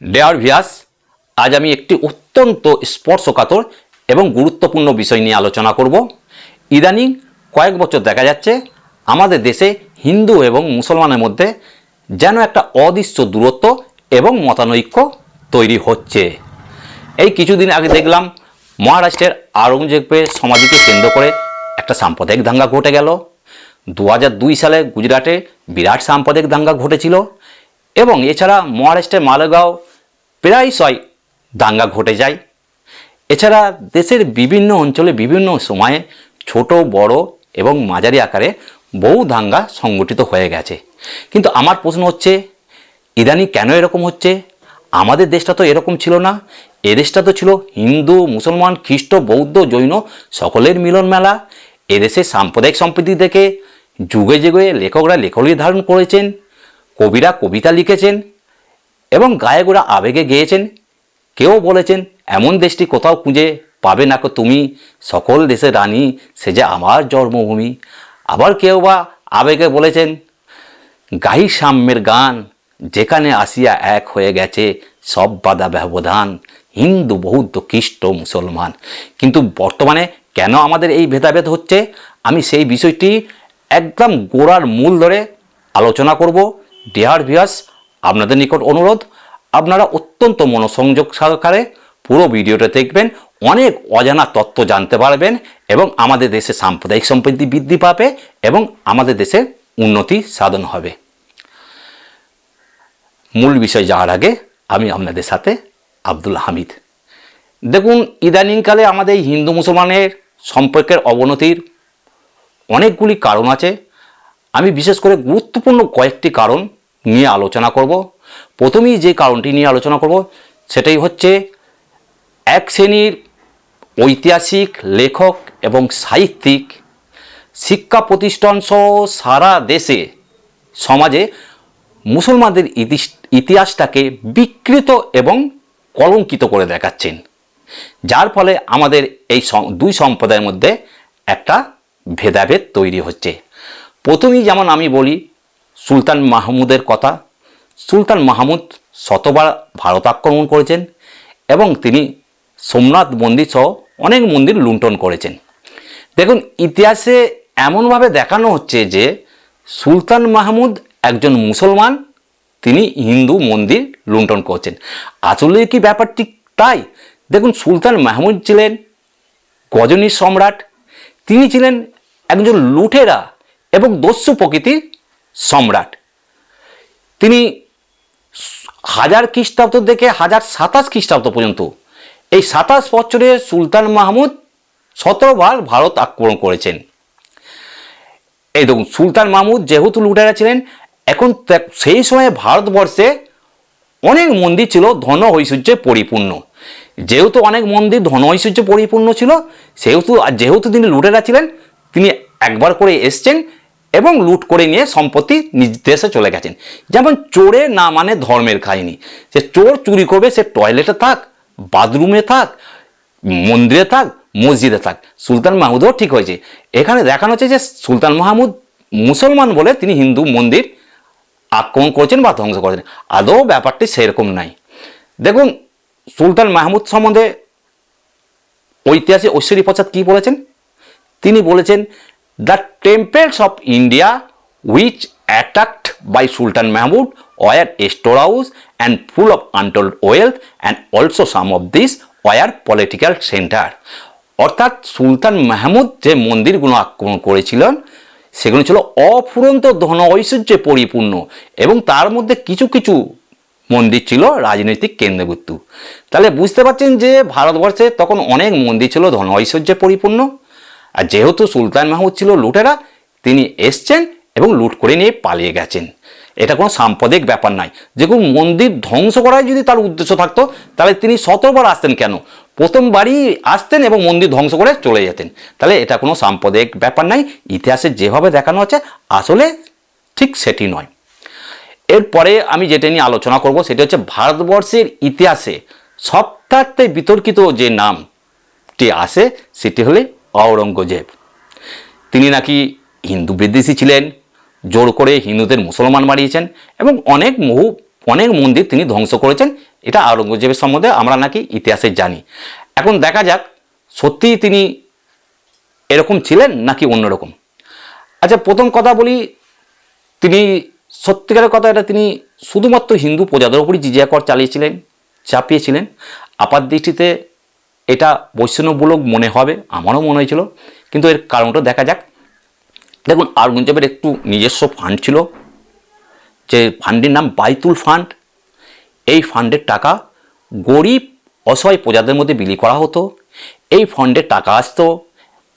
Dare viewers, आज আমি একটি অত্যন্ত স্পর্শকাতর এবং গুরুত্বপূর্ণ বিষয় নিয়ে আলোচনা করব। ইদানিং কয়েক বছর দেখা যাচ্ছে আমাদের দেশে হিন্দু এবং মুসলমানের মধ্যে যেন একটা অদৃশ্য দূরত্ব এবং মতানৈক্য তৈরি হচ্ছে। এই কিছুদিন আগে দেখলাম মহারাষ্ট্রের আওরঙ্গজেবের সমাধিকে কেন্দ্র করে একটা সাম্প্রদায়িক দাঙ্গা ঘটে গেল। 2002 সালে গুজরাটে বিরাট সাম্প্রদায়িক দাঙ্গা ঘটেছিল এবং এছাড়া মহারাষ্ট্রের মালেগাঁও প্রায়শই দাঙ্গা ঘটে যায়। এছাড়া দেশের বিভিন্ন অঞ্চলে বিভিন্ন সময়ে ছোট বড় এবং মাঝারি আকারে বহু দাঙ্গা সংগঠিত হয়ে গেছে। কিন্তু আমার প্রশ্ন হচ্ছে, ইদানিং কেন এরকম হচ্ছে? আমাদের দেশটা তো এরকম ছিল না। এ দেশটা তো ছিল হিন্দু মুসলমান খ্রিস্ট বৌদ্ধ জৈন সকলের মিলন মেলা। এদেশে সাম্প্রদায়িক সম্প্রীতি থেকে যুগে যুগে লেখকরা লেখনী ধারণ করেছেন, কবিরা কবিতা লিখেছেন এবং গায়করা আবেগে গেয়েছেন। কেউ বলেছেন এমন দেশটি কোথাও খুঁজে পাবে না কো তুমি, সকল দেশের রানী সে যে আমার জন্মভূমি। আবার কেউ বা আবেগে বলেছেন গাহি সাম্যের গান, যেখানে আসিয়া এক হয়ে গেছে সব বাধা ব্যবধান, হিন্দু বৌদ্ধ খ্রিস্ট মুসলমান। কিন্তু বর্তমানে কেন আমাদের এই ভেদাভেদ হচ্ছে, আমি সেই বিষয়টি একদম গোড়ার মূল ধরে আলোচনা করব। ডিয়ার ভিউয়ার্স, আপনাদের নিকট অনুরোধ, আপনারা অত্যন্ত মনোসংযোগ সহকারে পুরো ভিডিওটা দেখবেন। অনেক অজানা তথ্য জানতে পারবেন এবং আমাদের দেশে সাম্প্রদায়িক সম্প্রীতি বৃদ্ধি পাবে এবং আমাদের দেশের উন্নতি সাধন হবে। মূল বিষয় যাওয়ার আগে আমি আপনাদের সাথে আব্দুল হামিদ। দেখুন, ইদানিংকালে আমাদের হিন্দু মুসলমানের সম্পর্কের অবনতির অনেকগুলি কারণ আছে। আমি বিশেষ করে গুরুত্বপূর্ণ কয়েকটি কারণ নিয়ে আলোচনা করব। প্রথমেই যে কারণটি নিয়ে আলোচনা করব সেটাই হচ্ছে এক শ্রেণীর ঐতিহাসিক লেখক এবং সাহিত্যিক শিক্ষা প্রতিষ্ঠান সহ সারা দেশে সমাজে মুসলমানদের ইতিহাসটাকে বিকৃত এবং কলঙ্কিত করে দেখাচ্ছেন, যার ফলে আমাদের এই দুই সম্প্রদায়ের মধ্যে একটা ভেদাভেদ তৈরি হচ্ছে। প্রথমেই যেমন আমি বলি সুলতান মাহমুদের কথা। সুলতান মাহমুদ শতবার ভারত আক্রমণ করেছেন এবং তিনি সোমনাথ মন্দির সহ অনেক মন্দির লুণ্ঠন করেছেন। দেখুন, ইতিহাসে এমনভাবে দেখানো হচ্ছে যে সুলতান মাহমুদ একজন মুসলমান, তিনি হিন্দু মন্দির লুণ্ঠন করছেন। আসলে কি ব্যাপারটি তাই? দেখুন, সুলতান মাহমুদ ছিলেন গজনীর সম্রাট। তিনি ছিলেন একজন লুঠেরা এবং দস্যু প্রকৃতির সম্রাট। তিনি 1000 খ্রিস্টাব্দ থেকে 1027 খ্রিস্টাব্দ পর্যন্ত এই 27 বছরে সুলতান মাহমুদ 17 বার ভারত আক্রমণ করেছেন। এই দেখুন, সুলতান মাহমুদ যেহেতু লুটেরা ছিলেন, এখন সেই সময় ভারতবর্ষে অনেক মন্দির ছিল ধন ঐশ্বর্যে পরিপূর্ণ। যেহেতু অনেক মন্দির ধন ঐশ্বর্যে পরিপূর্ণ ছিল, যেহেতু তিনি লুটেরা ছিলেন, তিনি একবার করে এসছেন এবং লুট করে নিয়ে সম্পত্তি নিজ দেশে চলে গেছেন। যেমন চোরে না মানে ধর্মের কাহিনী। সে চোর চুরি করবে, সে টয়লেটে থাক, বাথরুমে থাক, মন্দিরে থাক, মসজিদে থাক। সুলতান মাহমুদও ঠিক হয়েছে। এখানে দেখানো হচ্ছে যে সুলতান মাহমুদ মুসলমান বলে তিনি হিন্দু মন্দির আক্রমণ করেছেন বা ধ্বংস করেছেন। আদৌ ব্যাপারটি সেরকম নাই। দেখুন, সুলতান মাহমুদ সম্বন্ধে ঐতিহাসিক ঐশ্বরী প্রসাদ কি বলেছেন? তিনি বলেছেন, the temples of India which attacked by Sultan Mahmud were a storehouse and full of untold wealth, and also some of these were political center. অর্থাৎ সুলতান মাহমুদ যে মন্দিরগুলো আক্রমণ করেছিলেন সেগুলো ছিল অফুরন্ত ধন ঐশ্বর্যে পরিপূর্ণ এবং তার মধ্যে কিছু কিছু মন্দির ছিল রাজনৈতিক কেন্দ্রবিন্দু। তাহলে বুঝতে পারছেন যে ভারতবর্ষে তখন অনেক মন্দির ছিল ধন ঐশ্বর্যে পরিপূর্ণ। আর যেহেতু সুলতান মাহমুদ ছিল লুটেরা, তিনি এসছেন এবং লুট করে নিয়ে পালিয়ে গেছেন। এটা কোনো সাম্প্রদায়িক ব্যাপার নয়। যেরকম মন্দির ধ্বংস করাই যদি তার উদ্দেশ্য থাকতো, তাহলে তিনি 17 বার আসতেন কেন? প্রথমবারই আসতেন এবং মন্দির ধ্বংস করে চলে যেতেন। তাহলে এটা কোনো সাম্প্রদায়িক ব্যাপার নাই। ইতিহাসে যেভাবে দেখানো হচ্ছে আসলে ঠিক সেটি নয়। এরপরে আমি যেটা নিয়ে আলোচনা করব সেটা হচ্ছে ভারতবর্ষের ইতিহাসে সবথেকে বিতর্কিত যে নামটি আসে সেটি হলে আওরঙ্গজেব। তিনি নাকি হিন্দু বিদ্বেষী ছিলেন, জোর করে হিন্দুদের মুসলমান বানিয়েছেন এবং অনেক মন্দির তিনি ধ্বংস করেছেন এটা আওরঙ্গজেবের সম্বন্ধে আমরা নাকি ইতিহাসে জানি। এখন দেখা যাক সত্যিই তিনি এরকম ছিলেন নাকি অন্যরকম। আচ্ছা, প্রথম কথা বলি, তিনি সত্যিকারের কথা, এটা তিনি শুধুমাত্র হিন্দু প্রজাদের উপরই জিজিয়া কর চাপিয়েছিলেন। আপাত দৃষ্টিতে এটা বৈষ্ণবমূলক মনে হবে, আমারও মনে হয়েছিল, কিন্তু এর কারণটা দেখা যাক। দেখুন, আওরঙ্গজেবের একটু নিজস্ব ফান্ড ছিল, যে ফান্ডের নাম বাইতুল ফান্ড। এই ফান্ডের টাকা গরিব অসহায় প্রজাদের মধ্যে বিলি করা হতো। এই ফান্ডের টাকা আসতো,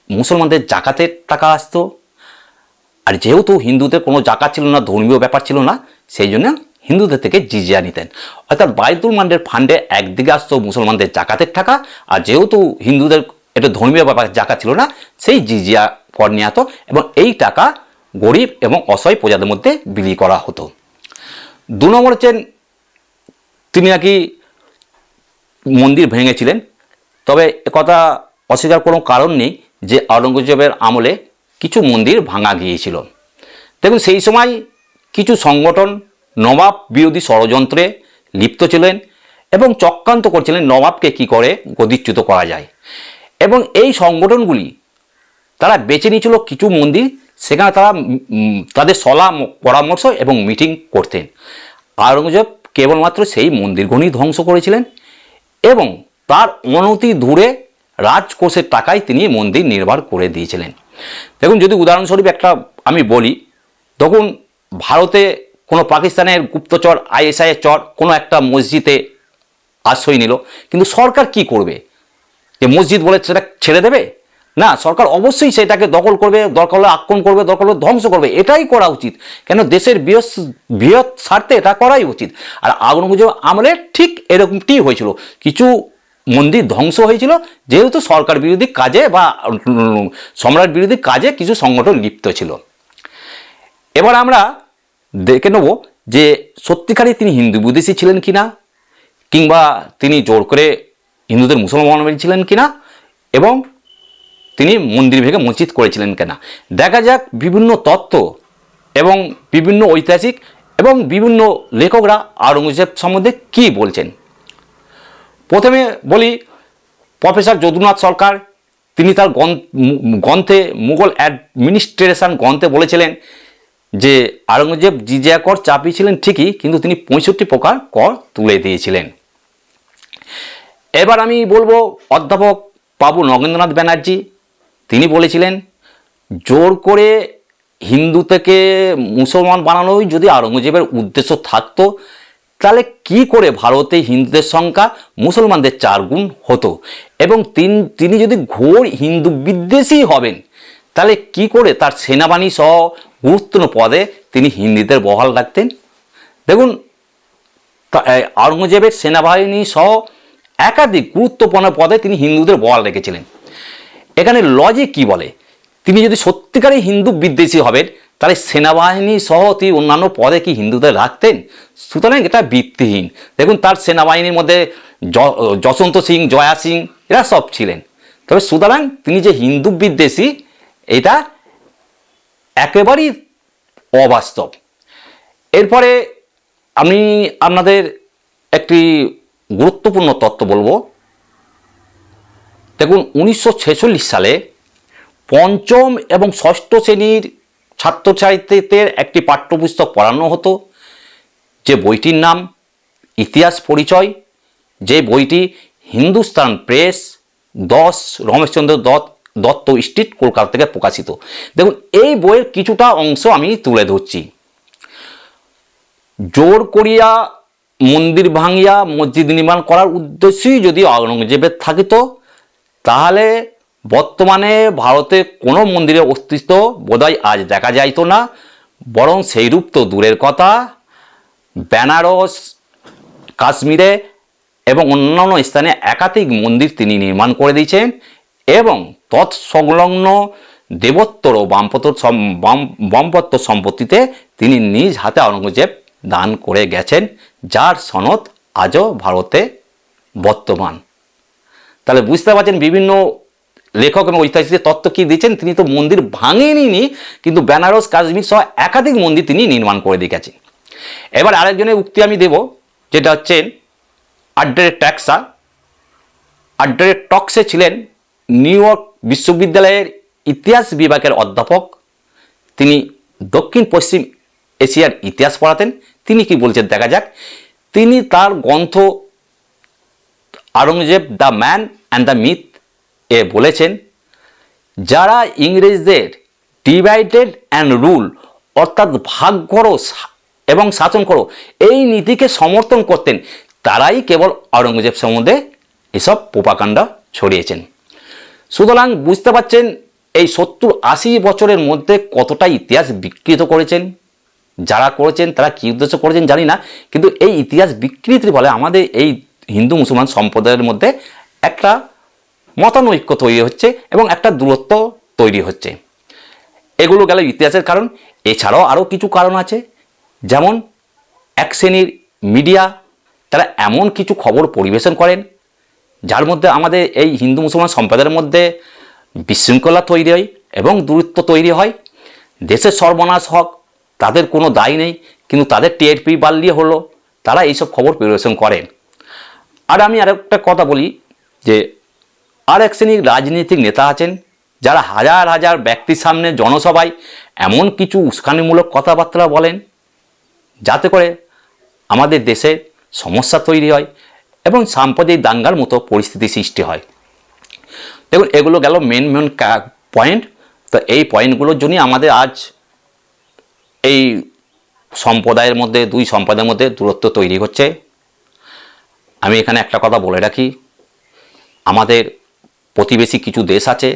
মুসলমানদের জাকাতের টাকা আসতো। আর যেহেতু হিন্দুদের কোনো জাকাত ছিল না, ধর্মীয় ব্যাপার ছিল না, সেই জন্য হিন্দুদের থেকে জিজিয়া নিতেন। অর্থাৎ বাইতুল মালের ফান্ডে একদিকে আসতো মুসলমানদের জাকাতের টাকা, আর যেহেতু হিন্দুদের এটা ধর্মীয় ব্যাপার জাকাত ছিল না, সেই জিজিয়া কর নিয়ে আসতো এবং এই টাকা গরিব এবং অসহায় প্রজাদের মধ্যে বিলি করা হতো। 2 নম্বর হচ্ছেন, তিনি নাকি মন্দির ভেঙেছিলেন। তবে একথা অস্বীকার কোনো কারণ নেই যে আওরঙ্গজেবের আমলে কিছু মন্দির ভাঙা গিয়েছিল। দেখুন, সেই সময় কিছু সংগঠন নবাব বিরোধী ষড়যন্ত্রে লিপ্ত ছিলেন এবং চক্রান্ত করছিলেন নবাবকে কী করে গদিচ্যুত করা যায়। এবং এই সংগঠনগুলি তারা বেছে নিয়েছিল কিছু মন্দির, সেখানে তারা তাদের সলা পরামর্শ এবং মিটিং করতেন। আওরঙ্গজেব কেবলমাত্র সেই মন্দিরগুলি ধ্বংস করেছিলেন এবং তার অনতি দূরে রাজকোষের টাকায় তিনি মন্দির নির্মাণ করে দিয়েছিলেন। দেখুন, যদি উদাহরণস্বরূপ একটা আমি বলি, তখন ভারতে কোনো পাকিস্তানের গুপ্তচর আইএসআইয়ের চর কোনো একটা মসজিদে আশ্রয় নিল, কিন্তু সরকার কি করবে? যে মসজিদ বলে সেটা ছেড়ে দেবে? না, সরকার অবশ্যই সেটাকে দখল করবে, দরকার হলে আক্রমণ করবে, দরকার হলে ধ্বংস করবে। এটাই করা উচিত, কেন দেশের বৃহৎ স্বার্থে এটা করাই উচিত। আর আওরঙ্গজেব আমলে ঠিক এরকমটি হয়েছিল, কিছু মন্দির ধ্বংস হয়েছিল যেহেতু সরকার বিরোধী কাজে বা সম্রাট বিরোধী কাজে কিছু সংগঠন লিপ্ত ছিল। এবার আমরা দেখে নেব যে সত্যিকারই তিনি হিন্দু বিদ্বেষী ছিলেন কিনা, কিংবা তিনি জোর করে হিন্দুদের মুসলমান বানিয়েছিলেন কিনা, এবং তিনি মন্দির ভেঙে মসজিদ করেছিলেন কিনা। দেখা যাক বিভিন্ন তত্ত্ব এবং বিভিন্ন ঐতিহাসিক এবং বিভিন্ন লেখকরা আওরঙ্গজেব সম্বন্ধে কী বলছেন। প্রথমে বলি, প্রফেসর যদুনাথ সরকার, তিনি তার গ্রন্থে মুঘল অ্যাডমিনিস্ট্রেশন গ্রন্থে বলেছিলেন যে আওরঙ্গজেব জিজিয়া কর চাপিয়েছিলেন ঠিকই, কিন্তু তিনি 65 প্রকার কর তুলে দিয়েছিলেন। এবার আমি বলবো অধ্যাপক বাবু নগেন্দ্রনাথ ব্যানার্জি, তিনি বলেছিলেন জোর করে হিন্দু থেকে মুসলমান বানানোই যদি আওরঙ্গজেবের উদ্দেশ্য থাকতো, তাহলে কি করে ভারতে হিন্দুদের সংখ্যা মুসলমানদের 4 গুণ হতো, এবং তিনি যদি ঘোর হিন্দু বিদ্বেষী হবেন, তাহলে কি করে তার সেনাবাহিনী সহ গুরুত্বপূর্ণ পদে তিনি হিন্দুদের বহাল রাখতেন। দেখুন, আওরঙ্গজেবের সেনাবাহিনী সহ একাধিক গুরুত্বপূর্ণ পদে তিনি হিন্দুদের বহাল রেখেছিলেন। এখানে লজিক কি বলে, তিনি যদি সত্যিকারই হিন্দু বিদ্বেষী হবেন, তাহলে সেনাবাহিনী সহ তিনি অন্যান্য পদে কি হিন্দুদের রাখতেন? সুতরাং এটা ভিত্তিহীন। দেখুন, তার সেনাবাহিনীর মধ্যে যশবন্ত সিং, জয়া সিং এরা সব ছিলেন। তবে সুতরাং তিনি যে হিন্দু বিদ্বেষী, এটা একেবারেই অবাস্তব। এরপরে আমি আপনাদের একটি গুরুত্বপূর্ণ তত্ত্ব বলবো। দেখুন, 1946 সালে 5ম এবং 6ষ্ঠ শ্রেণীর ছাত্রছাত্রীদের একটি পাঠ্যপুস্তক পড়ানো হতো, যে বইটির নাম ইতিহাস পরিচয়, যে বইটি হিন্দুস্তান প্রেস 10 রমেশচন্দ্র দত্ত স্ট্রিট, কলকাতা থেকে প্রকাশিত। দেখুন, এই বইয়ের কিছুটা অংশ আমি তুলে ধরছি। জোর করিয়া মন্দির ভাঙিয়া মসজিদ নির্মাণ করার উদ্দেশ্যই যদি আওরঙ্গজেবের থাকিত, তাহলে বর্তমানে ভারতে কোনো মন্দিরের অস্তিত্ব বোধহয় আজ দেখা যাইত না। বরং সেই রূপ তো দূরের কথা, বেনারস, কাশ্মীরে এবং অন্যান্য স্থানে একাধিক মন্দির তিনি নির্মাণ করে দিয়েছেন এবং তৎসংলগ্ন দেবোত্তর ও বামপত্র সম্পত্তিতে তিনি নিজ হাতে আওরঙ্গজেব দান করে গেছেন, যার সনদ আজও ভারতে বর্তমান। তাহলে বুঝতে পারছেন বিভিন্ন লেখক এবং ঐতিহাসিক তত্ত্ব কী দিয়েছেন। তিনি তো মন্দির ভাঙেননি, কিন্তু বেনারস, কাশ্মীর সহ একাধিক মন্দির তিনি নির্মাণ করে দিয়ে গেছেন। এবার আরেকজনের উক্তি আমি দেব, যেটা হচ্ছে আড্ডারে টক্সে ছিলেন নিউ ইয়র্ক বিশ্ববিদ্যালয়ের ইতিহাস বিভাগের অধ্যাপক। তিনি দক্ষিণ পশ্চিম এশিয়ার ইতিহাস পড়াতেন। তিনি কি বলছেন দেখা যাক। তিনি তার গ্রন্থ Aurangzeb the man and the myth এ বলেছেন, যারা ইংরেজদের ডিভাইডেড অ্যান্ড রুল অর্থাৎ ভাগ করো এবং শাসন করো এই নীতিকে সমর্থন করতেন, তারাই কেবল আওরঙ্গজেব সম্বন্ধে এসব প্রোপাগান্ডা ছড়িয়েছেন। সুতরাং বুঝতে পারছেন এই 70-80 বছরের মধ্যে কতটা ইতিহাস বিকৃত করেছেন। যারা করেছেন তারা কী উদ্দেশ্য করেছেন জানি না, কিন্তু এই ইতিহাস বিকৃতির ফলে আমাদের এই হিন্দু মুসলমান সম্প্রদায়ের মধ্যে একটা মতানৈক্য তৈরি হচ্ছে এবং একটা দূরত্ব তৈরি হচ্ছে। এগুলো গেল ইতিহাসের কারণ। এছাড়াও আরও কিছু কারণ আছে, যেমন এক শ্রেণীর মিডিয়া তারা এমন কিছু খবর পরিবেশন করেন যার মধ্যে আমাদের এই হিন্দু মুসলমান সম্প্রদায়ের মধ্যে বিশৃঙ্খলা তৈরি হয় এবং দূরত্ব তৈরি হয়। দেশের সর্বনাশ হোক তাদের কোনো দায় নেই, কিন্তু তাদের টিআরপি বাড়লিয়ে হলো তারা এইসব খবর পরিবেশন করেন। আর আমি আরেকটা কথা বলি যে আর এক শ্রেণীর রাজনৈতিক নেতা আছেন যারা হাজার হাজার ব্যক্তির সামনে জনসভায় এমন কিছু উস্কানিমূলক কথাবার্তা বলেন যাতে করে আমাদের দেশে সমস্যা তৈরি হয় এবং সাম্প্রদায়িক দাঙ্গার মতো পরিস্থিতি সৃষ্টি হয়। দেখুন, এগুলো গেল মেন পয়েন্ট। তো এই পয়েন্টগুলোর জন্যই আমাদের আজ এই সম্প্রদায়ের মধ্যে, দুই সম্প্রদায়ের মধ্যে দূরত্ব তৈরি হচ্ছে। আমি এখানে একটা কথা বলে রাখি, আমাদের প্রতিবেশী কিছু দেশ আছে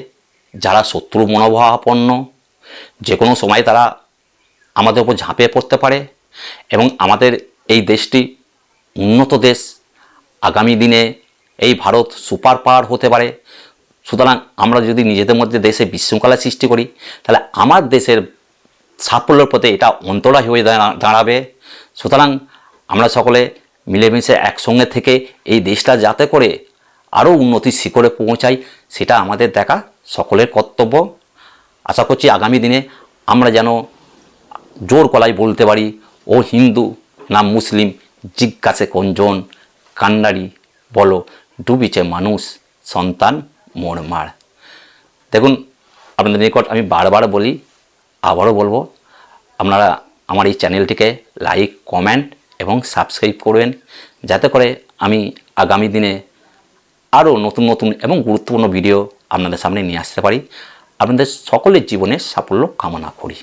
যারা শত্রু মনোভাবাপন্ন, যে কোনো সময় তারা আমাদের উপর ঝাঁপিয়ে পড়তে পারে এবং আমাদের এই দেশটি উন্নত দেশ, আগামী দিনে এই ভারত সুপার পাওয়ার হতে পারে। সুতরাং আমরা যদি নিজেদের মধ্যে দেশে বিশৃঙ্খলা সৃষ্টি করি তাহলে আমার দেশের সাফল্যের পথে এটা অন্তরায় হয়ে দাঁড়াবে। সুতরাং আমরা সকলে মিলেমিশে একসঙ্গে থেকে এই দেশটা যাতে করে আরও উন্নতির শিখরে পৌঁছাই সেটা আমাদের দেখা সকলের কর্তব্য। আশা করছি আগামী দিনে আমরা যেন জোর গলায় বলতে পারি, ও হিন্দু না মুসলিম জিজ্ঞাসে কোনজন, কান্নারি বলো ডুবিছে মানুষ সন্তান মোর মার। দেখুন, আপনাদের নিকট আমি বারবার বলি, আবারও বলবো, আপনারা আমার এই চ্যানেলটিকে লাইক, কমেন্ট এবং সাবস্ক্রাইব করবেন যাতে করে আমি আগামী দিনে আরও নতুন নতুন এবং গুরুত্বপূর্ণ ভিডিও আপনাদের সামনে নিয়ে আসতে পারি। আপনাদের সকলের জীবনের সাফল্য কামনা করি।